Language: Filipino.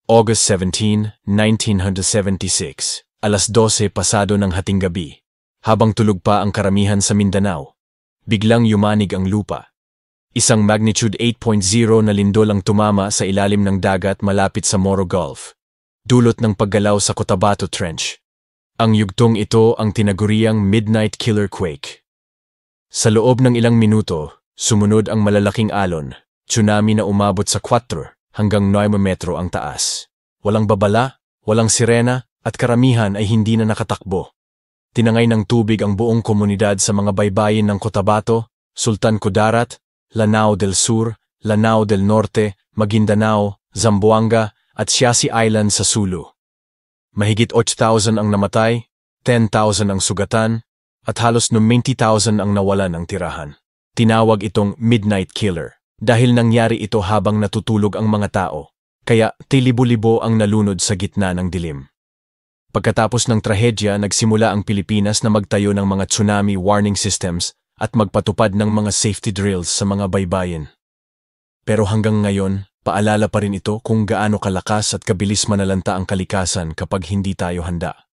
August 17, 1976, alas 12 pasado ng hating gabi. Habang tulog pa ang karamihan sa Mindanao, biglang yumanig ang lupa. Isang magnitude 8.0 na lindol ang tumama sa ilalim ng dagat malapit sa Moro Gulf, dulot ng paggalaw sa Cotabato Trench. Ang yugtong ito ang tinaguriang Midnight Killer Quake. Sa loob ng ilang minuto, sumunod ang malalaking alon, tsunami na umabot sa 4 hanggang 9 metro ang taas. Walang babala, walang sirena, at karamihan ay hindi na nakatakbo. Tinangay ng tubig ang buong komunidad sa mga baybayin ng Cotabato, Sultan Kudarat, Lanao del Sur, Lanao del Norte, Maguindanao, Zamboanga, at Siasi Island sa Sulu. Mahigit 8,000 ang namatay, 10,000 ang sugatan, at halos 20,000 ang nawalan ng tirahan. Tinawag itong Midnight Killer dahil nangyari ito habang natutulog ang mga tao, kaya tilibo-libo ang nalunod sa gitna ng dilim. Pagkatapos ng trahedya, nagsimula ang Pilipinas na magtayo ng mga tsunami warning systems at magpatupad ng mga safety drills sa mga baybayin. Pero hanggang ngayon, paalala pa rin ito kung gaano kalakas at kabilis manalanta ang kalikasan kapag hindi tayo handa.